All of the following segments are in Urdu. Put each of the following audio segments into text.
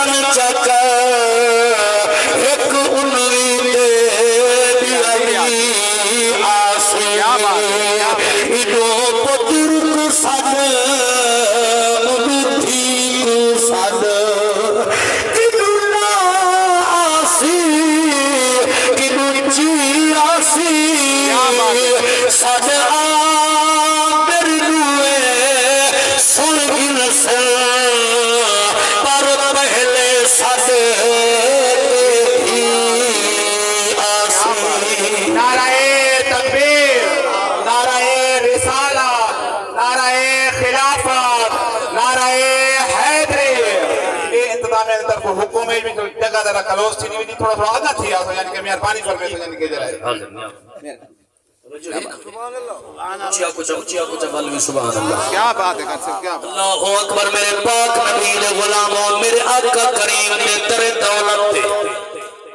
جان چکا ایک انوی دے دیاری آسی ایڈو پتر کو ساد انوی کو ساد کنو نا آسی کنو چی آسی ساد آمر دوے سن گل سن پر پہلے ساد آسی نعرہ تکبیر، نعرہ رسالت، نعرہ خلافت، نعرہ حیدری. یہ انتظام ہے طرف حکومت بھی جگہ ذرا کلوز تھی نہیں تھوڑا تھوڑا آدھا تھی یعنی کہ مہربانی فرمائے یعنی کہ جرائے سبحان اللہ. کیا بات ہے کرسل کیا بات اللہ اکبر. میرے پاک نبی نے غلاموں میرے آقا کریم نے ترے دولت دے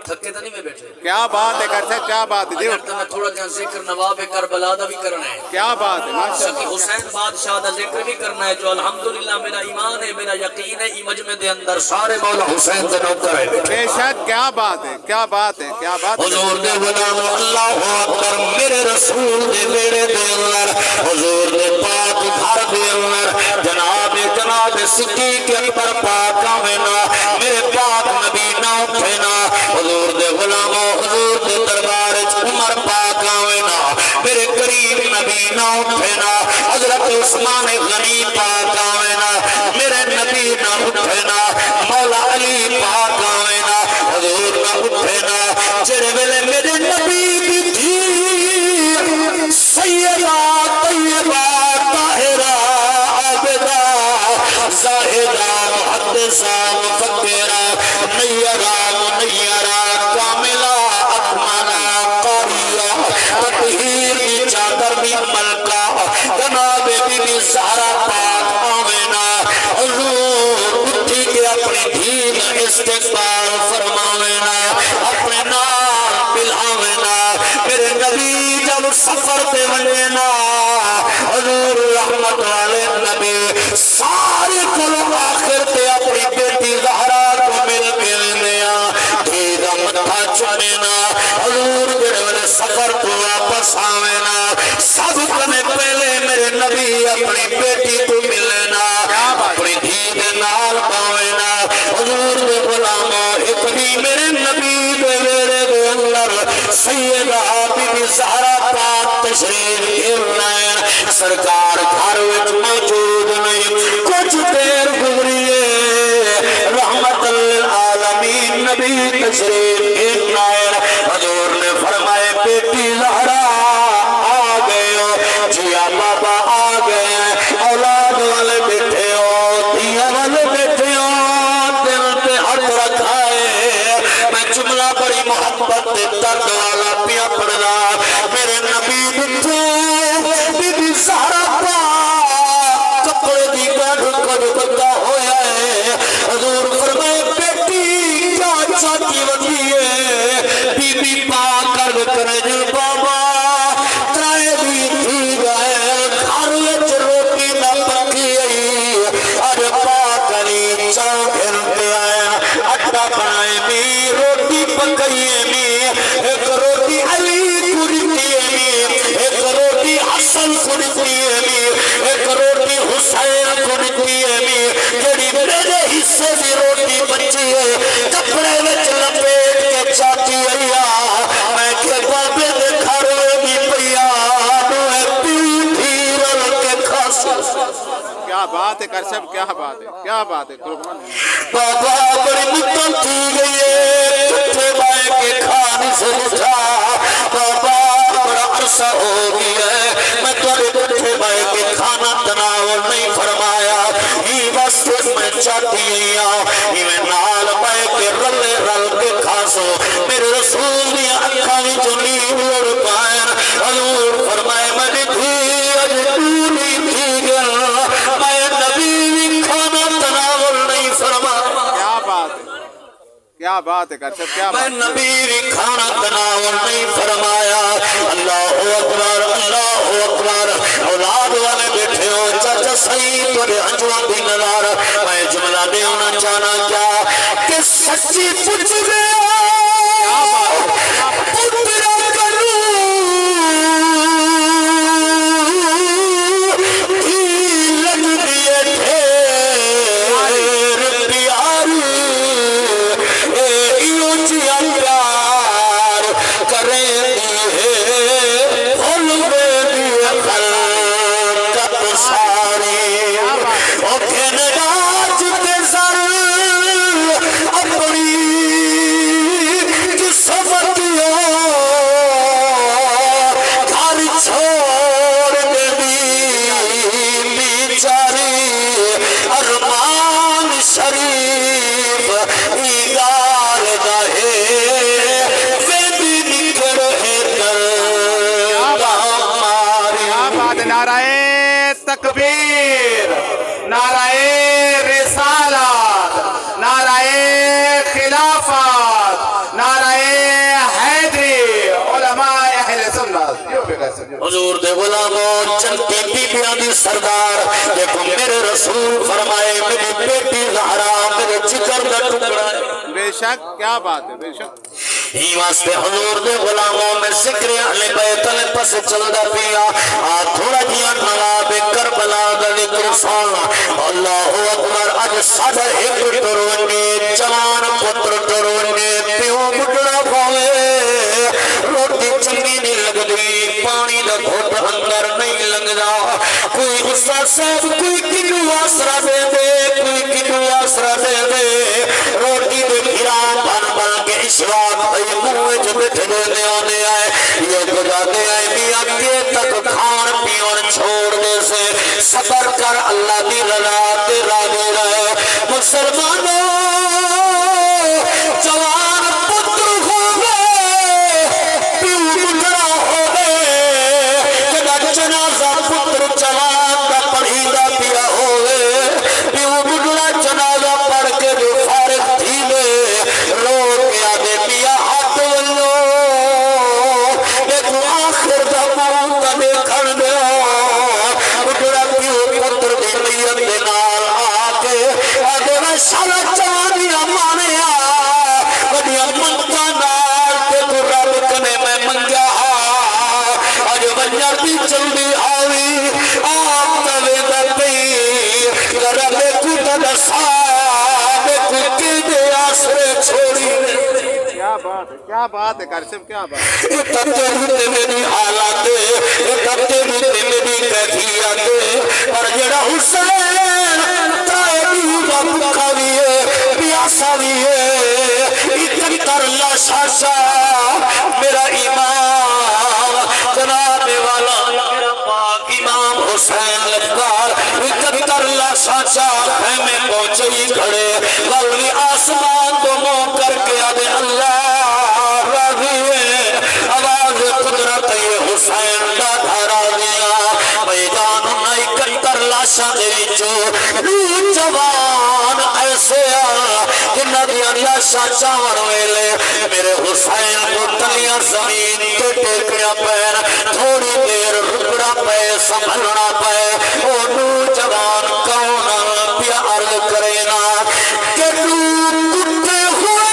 تھکے تو نہیں میں بیٹھے. کیا بات ہے کرسل کیا بات ہے دیو اگر تو میں تھوڑا جہاں ذکر نواب کربلا دا بھی کرنا ہے. کیا بات ہے ماشاء سکی حسین بادشاہ دا ذکر بھی کرنا ہے جو الحمدللہ میرا ایمان ہے میرا یقین ہے ای مجمع دے اندر سارے مولا حسین دے نوکر ہے. بے شک کیا بات ہے کیا بات ہے کیا بات ہے حضور دے غلام اللہ اکبر میرے رسول دے بیڑے دے اندر حضور دے پاک گھر دے اندر جناب صدیق اکبر پاک آوینا میرے پاک نبی نہ اٹھینا. حضور دے غلاموں حضور دے دربار عمر پاک آوینا میرے قریب نبی نہ اٹھینا. حضرت عثمان غنی پاک آوینا میرے نبی نہ اٹھینا. مولا علی پاک آوینا حضور نہ اٹھینا. جڑے ویلے میرے نبی دی تھی سیدہ طیبہ طاہرہ عابدہ زاہدہ محدثہ مفکرہ نیرہ منیرہ کاملہ اکملہ قاریہ تطہیر کی چادر بھی ملکہ جناب بی بی زہرا پاک آوینا. حضور اٹھی کے اپنی دین استقبال فرماوینا اپنے نام پلاوینا. میرے نبی جب سفر پہ ونینا حضور رحمت والے نبی سارے کلو آخر پہ اپنی بیٹی زہرا کو مل کے لیا دھیرا مدھا چمینا. حضور جڑے والے سفر کو واپس آوینا سب کنے پہلے میرے نبی اپنی بیٹی کو ملنا اپنی دھید نال پاوینا. حضور دے غلاموں ایک بھی میرے نبی دے ویڑے دے اندر سیدہ بی بی زہرا پاک تشریف لائیں سرکار گھر وچ موجود نہیں. کچھ دیر گزریے رحمت للعالمین نبی تشریف لائیں. حضور نے فرمائے بیٹی زہرا آ گئے ہو جیا بابا آ گئے اولاد والے بیٹھے ہو دیا والے بیٹھے ہو دل پہ ہاتھ رکھائے. میں جملہ بڑی محبت درد والا پیا پڑھنا میرے نبی بچے بی بی زہرا پاک کپڑے دی گڑھ کج بندہ ہویا ہے. حضور فرمائے بیٹی کیا چاہتی وڈی ہے بی بی پاک کر کرے جو بابا ترائے بھی تھی گئے گھر وچ روٹی نہ پکی آئی اج پاک علی چاہ پھر پہ آیا اٹا بنائے بھی روٹی پکائیے بھی ایک روٹی علی کڑتی ہے ایک روٹی حسن کڑتی ہے ایک روٹی حسین کڑتی ہے جڑی میرے حصے دی روٹی بچی ہے کپڑے وچ لپیٹ کے چاہتی آیا میں کہ بابے دے گھر بھی پیا دوے پیٹھی رل کے کھاس. کیا بات ہے کرسل کیا بات ہے کیا بات ہے قربان بابا بڑی مدت تھی گئی ہے کٹھے بائے کے کھانے سے اٹھا بابا بڑا عرصہ ہو گیا ہے میں تھوڑے کٹھے بائے کے کھانا تناول نہیں فرمایا ہی بس میں چاہتی ہوں ہی میں نال بائے کے رلے رل کے کھاسو میرے رسول نے اکھا بھی جو نہیں اڑ پائے. حضور فرمائے میں نے تھی اج پوری تھی گیا میں نبی بھی کھانا تناول نہیں فرمایا. کیا بات ہے کرسل کیا میں بات نبی بھی کھانا تناول نہیں فرمایا. اللہ اکبر اولاد والے بیٹھے ہو چچا صحیح تھوڑے ہنجوان بھی نظر میں جملہ دیونا چاہنا کیا سچی پوچھ گیا تکبیر، نعرہ رسالت، نعرہ خلافت، نعرہ حیدری، علماء اہل سنت۔ حضور دے غلاموں چلتی بیبیاں دی سردار دیکھو میرے رسول فرمائے میری بیٹی زہرا میرے جگر دا ٹکڑا ہے۔ بے شک، کیا بات ہے، بے شک۔ ہی واسطے حضور دے غلاموں میں ذکر اہل بیت نے پس چلدا پیا تھوڑا جیا نواب کربلا دا ذکر سن اللہ اکبر اج ساڈا ایک ٹرونے جوان پتر ٹرونے پیو بڈڑا پاوے روٹی چنگی نہیں لگدی پانی دا گھٹ اندر نہیں لنگدا کوئی استاد صاحب کوئی کنو آسرا دے دے کوئی کنو آسرا دے دے روٹی دے گھرا بن بن کے اشواق منہ جو بیٹھے دے آنے آئے یہ گجا دے آئے میاں کے تک کھان پیون چھوڑ دے سے صبر کر اللہ دی رضا تے راضی رہے مسلمانوں جوان پتر ہو گئے پیو بڑھڑا ہو گئے جگہ جنازہ پتر جوان دا پڑھی دا پیا ہوئے پیو بڑھڑا جنازہ پڑھ کے جو فارغ تھی لے رو کے آدھے پیا جلدی آوی آپ کبھی دردی کرنے کتا دسا کتی دے آسرے چھوڑی کیا بات ہے قاسم، کیا بات ہے۔ یہ تبتے ہوتے میری حالات یہ تبتے ہوتے میری کیفیت پر جڑا حسین تائری بابکا بھی ہے پیاسا بھی ہے اتنکر اللہ شاشا میرا امام جناب والا میرا پاک امام حسین لکار اتنکر اللہ شاشا میں پہنچے ہی کھڑے غلوی آسمان کو مو کر کے آدھے اللہ قدرت حسین دا دھارا دیا میدان نائی کتر لاشا دے جو جوان ایسے جنہ دیا لاشا چاور ویلے میرے حسین کو تلیاں زمین کے ٹیکڑیا پیر تھوڑی دیر رکڑا پہ سنبھلنا پہ او نو جوان کون پیا عرض کرینا کہ کتے ہوئے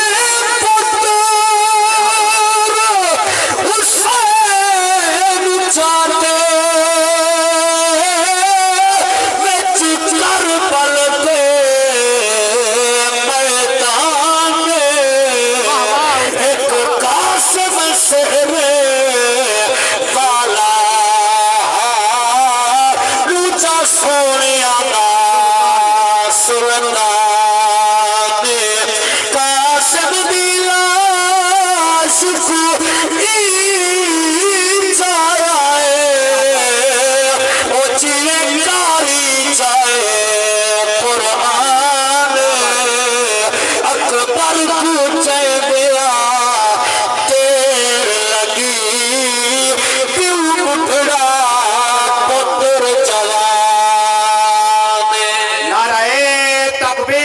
تکبیر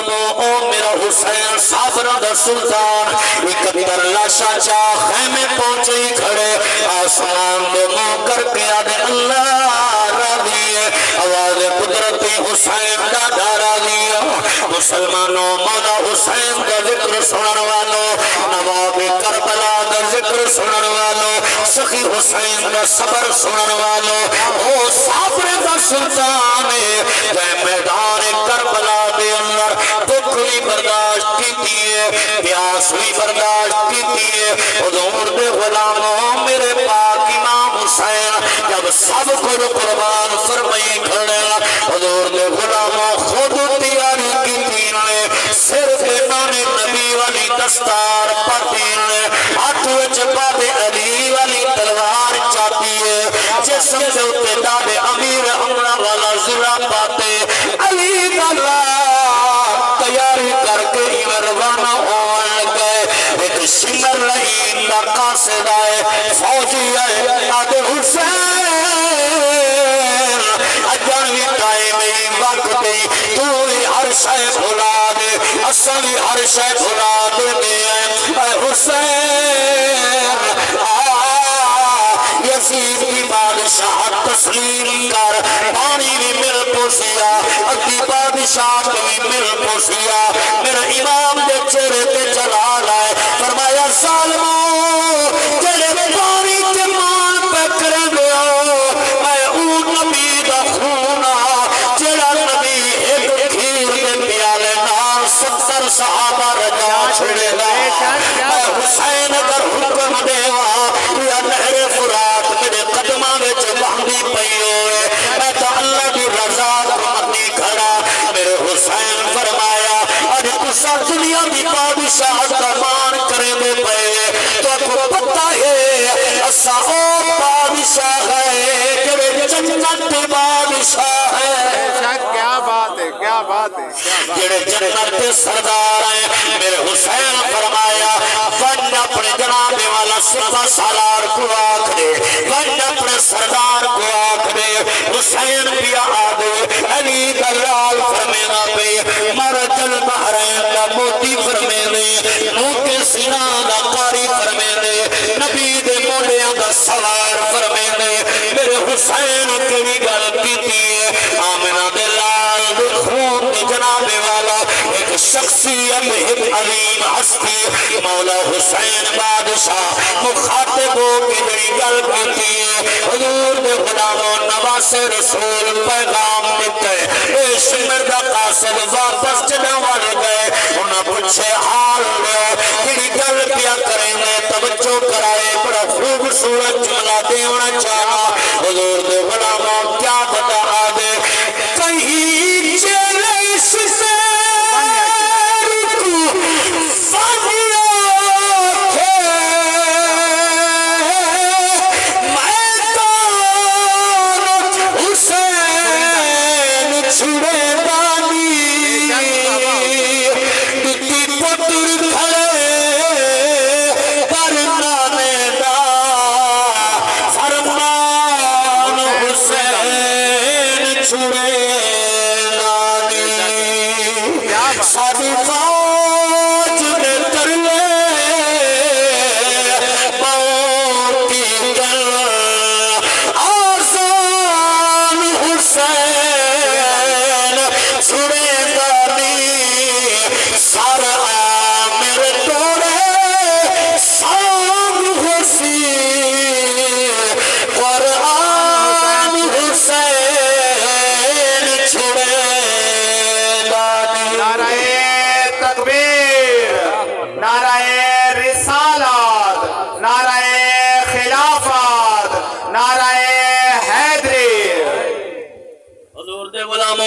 غلاموں او میرا حسین صابرہ دا سلطان 71 لاشا چاہ خیمے پہنچے ہی کھڑے آسمان دے منہ کر کے آدھے اللہ راضی ہے آواز قدرتی حسین دا دارا دیا مسلمانوں مولا حسین دا ذکر سنن والوں نواب کربلا دا ذکر سنن والوں سخی حسین دا صبر سنن والوں او صابر دا سلطان ہے میدان کربلا دے اندر دکھ بھی برداشت کی ہے پیاس بھی برداشت کی ہے حضور دے غلاموں میرے پاک امام حسین جب سب کو قربان فرمائی کھڑے حضور دے غلاموں خود تیاری کی نے سر پہ نانے نبی والی دستار پاتی نے ہاتھ وچ باب علی والی تلوار چاہتی ہے جسم سے اتے داد امیر حملہ والا زرہ پاتے علی اللہ تیاری کر کے روانہ ہونے گئے ایک شمر لئیم دا قاصد آئے فوجی آئے آدھے حسین اجانوی قائمی وقت دی تو ہی ہر شے بھلا دے اصلی ہر شے بھلا دے اے حسین یزید کی بادشاہ تسلیم کر پانی بھی مل پوسیا اگی بادشاہ بھی مل پوسیا میرا امام دے چہرے تے جلال آئے فرمایا ظالموں جڑے پانی کے مان پہ کر دیا اے او نبی دا خونا جڑا نبی ایک کھیر دے پیالے نال 70 صحابہ رجا چھڑے گئے اے حسین اگر حکم دیوا یا نہر فرات میرے قدمہ میں باندھی پئی ہوئے میں تو اللہ کی رضا رحمتی کھڑا میرے حسین فرمایا اج تسا دنیا دی بادشاہ کا مان کرے دے پئے تو کو پتہ ہے اسا او بادشاہ ہے جڑے جنت دے بادشاہ ہے کیا بات ہے کیا بات ہے جڑے جنت دے سردار ہیں میرے حسین فرمایا ون اپنے جناب والا سپہ سالار کو آکھ دے ون اپنے سردار کو آکھ دے حسین پیا آدھے علی دلال فرمینا پہ مرجل بحرین کا موتی فرمینے موتی سینہ دا قاری فرمینے نبی دے مولیاں دا سوار فرمینے میرے حسین کبھی گل کی تھی آمنہ دے لال دے خون دے جناب والا ایک شخصیت ایک عظیم ہستی مولا حسین بادشاہ مخاطب ہو کے جڑی گل کی حضور دے غلاموں نواز رسول پیغام دیتے اے شمر دا قاصد واپس جنا والے گئے انہاں پوچھے حال لے جڑی گل کیا کریں گے توجہ کرائے بڑا خوبصورت جملہ دیونا چاہا حضور دے غلاموں کیا بتا دے کہیں چلے سے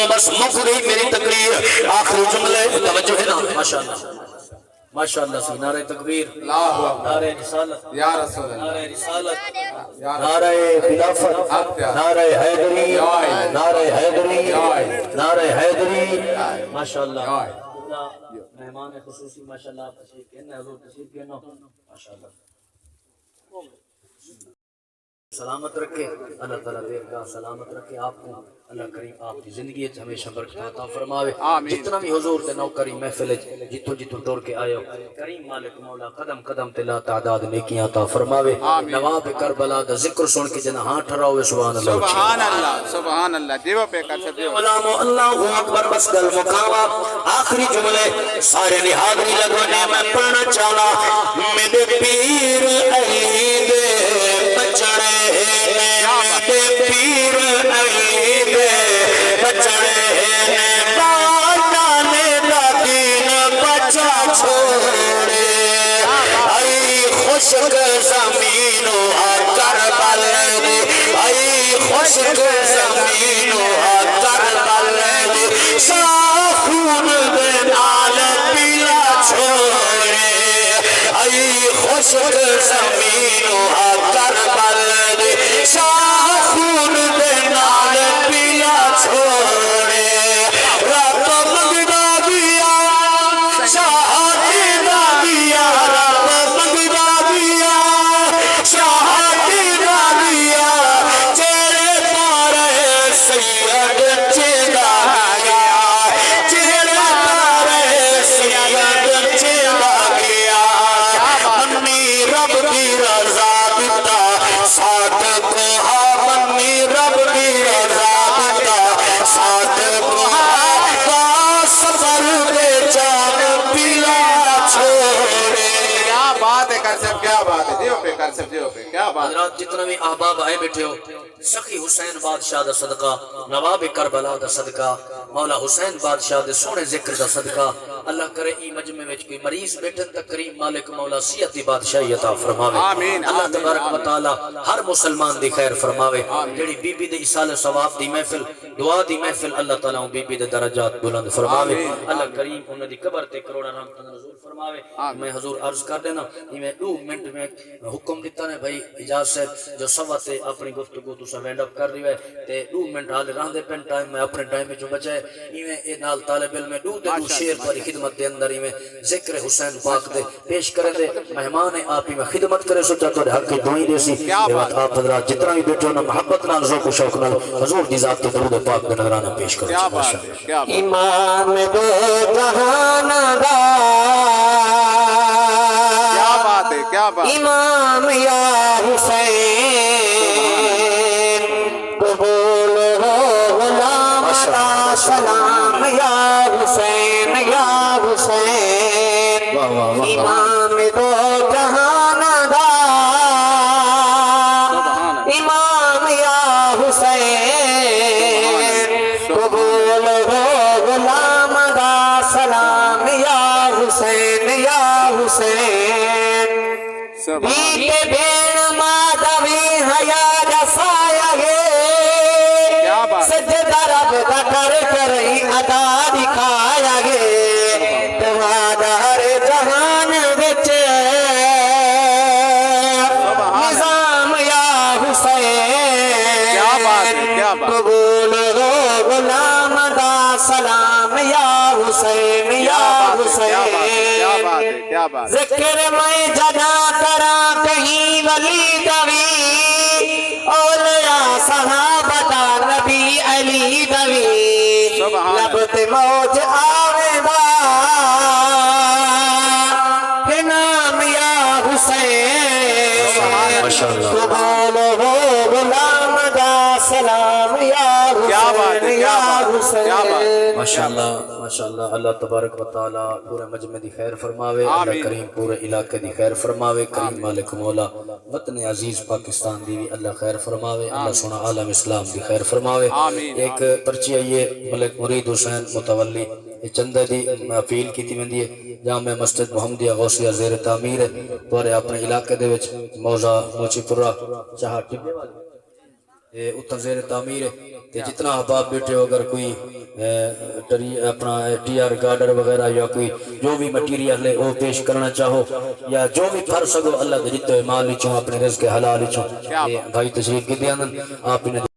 بس مفری میری تقریر آخری جملے توجہ ہے نا ماشاءاللہ ماشاءاللہ سے نعرہ تکبیر نعرہ رسالت یا رسول اللہ نعرہ رسالت نعرہ خلافت نعرہ حیدری نعرہ حیدری نعرہ حیدری ماشاءاللہ مہمان خصوصی ماشاءاللہ آپ تشریف کہنا حضور تشریف کہنا ماشاءاللہ سلامت رکھے اللہ تعالیٰ دیر کا سلامت رکھے آپ کو اللہ کریم آپ کی زندگی ہمیشہ برکت عطا فرماوے جتنا بھی حضور دے نوکری محفل جتوں جتوں ٹور کے آئے ہو کریم مالک مولا قدم قدم تے لا تعداد نیکیاں عطا فرماوے نواب کربلا دا ذکر سن کے جنہ ہاں ٹھہرا ہوئے سبحان اللہ سبحان اللہ دیو پہ کر سکتے ہو غلام اللہ اکبر بس گل مقامہ آخری جملے سارے لحاظری لگوانے میں پڑھنا چاہنا میرے پیر علی دے بچڑے میرے پیر علی دے بچڑے باٹانے دا دین بچا چھوڑے آئی خشک زمین و کربل دی آئی خشک زمین و کربل دی ساخون دے نال پیلا چھوڑے آئی خشک زمین و کربل دی ساخون دے نال پیلا چھوڑے رب مگدا دیا شاہدی دا دیا رب مگدا دیا شاہدی دا دیا چیرے پارے سید چیلا گیا چیرے پارے سید چیلا گیا منی رب کی رضا دیتا ساتھ کہا منی رب کی رضا دیتا ساتھ کہا صبر دے جان پیلا چھوڑے کیا بات ہے کر سکتے کیا بات ہے دیو پہ کر سکتے ہو پہ کیا بات حضرات جتنا بھی احباب آئے بیٹھے ہو سخی حسین بادشاہ دا صدقہ نواب کربلا دا صدقہ مولا حسین بادشاہ دے سونے ذکر دا صدقہ اللہ کرے ای مجمع وچ کوئی مریض بیٹھن تک کریم مالک مولا صحت دی بادشاہی عطا فرماوے آمین اللہ تبارک و تعالی ہر مسلمان دی خیر فرماوے جڑی بی بی دے ایصال ثواب دی محفل دعا دی محفل اللہ تعالی بی بی دے درجات بلند فرماوے اللہ کریم انہاں دی قبر تے کروڑاں رحمتاں نزول فرماوے میں حضور عرض کر دینا میں 2 منٹ میں حکم دیتا نے بھائی اجازت صاحب جو سوا تے اپنی گفتگو تساں وینڈ اپ کر دیوے تے 2 منٹ حال رہندے پن ٹائم میں اپنے ٹائم وچ بچائے ایویں اے نال طالب علم میں 2 شعر پر خدمت دے اندر ایویں ذکر حسین پاک دے پیش کرے دے مہمان آپ میں خدمت کرے سوچا تو حق کی دعائیں دے سی آپ حضرات جتنا بھی بیٹھو نا محبت نال ذوق و شوق نال حضور دی ذات کے درود پاک دے نظرانہ پیش کرو کیا بات ہے کیا بات امام دو جہان دا کیا بات امام یا حسین قبول ہو غلام دا سلام یا حسین یا حسین امام دو جہان دا امام یا حسین قبول ہو غلام دا سلام یا حسین یا حسین بیٹے بین مادوی حیا رسایا گے سجدہ رب دا کر کرئی ادا دکھایا گے تمہارا ہر جہان وچ نظام یا حسین قبول ہو غلام دا سلام یا حسین یا حسین ذکر میں جنا کرا کہیں ولی دوی اولیاء صحابہ دا نبی علی دوی لبت موج آوے دا کہ نام یا حسین قبول ہو غلام دا سلام یا حسین یا حسین ماشاءاللہ اللہ تبارک و تعالی پورے مجمع دی خیر فرماوے اللہ کریم پورے علاقے دی خیر فرماوے کریم مالک مولا وطن عزیز پاکستان دی بھی اللہ خیر فرماوے اللہ سونا عالم اسلام دی خیر فرماوے ایک پرچی آئیے ملک مرید حسین متولی چندہ دی اپیل کی تھی مندی ہے جامع مسجد محمدیہ غوثیہ زیر تعمیر ہے پورے اپنے علاقے دے وچ موزہ موچی پورا چاہا ٹپے والے اتنا زیر تعمیر ہے جتنا احباب بیٹھے ہو اگر کوئی اپنا ٹی آر گارڈر وغیرہ یا کوئی جو بھی مٹیریل ہے وہ پیش کرنا چاہو یا جو بھی کر سکو اللہ دے جتنے مال لچوں اپنے رزق حلال لچوں بھائی تشریف کی دیانا آپ انہیں